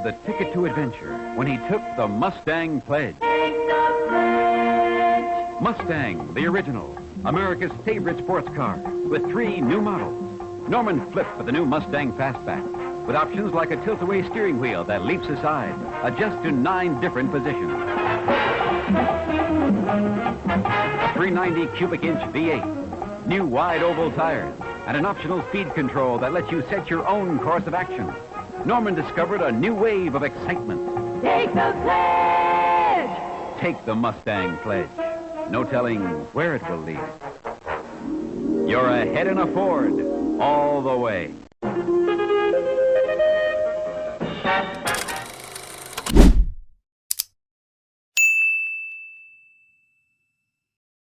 the ticket to adventure when he took the Mustang pledge. Take the pledge. Mustang, the original, America's favorite sports car, with 3 new models. Norman flipped for the new Mustang Fastback, with options like a tilt-away steering wheel that leaps aside, adjusts to 9 different positions. A 390 cubic inch V8, new wide oval tires, and an optional speed control that lets you set your own course of action. Norman discovered a new wave of excitement. Take the pledge. Take the Mustang pledge. No telling where it will lead. You're ahead in a Ford all the way.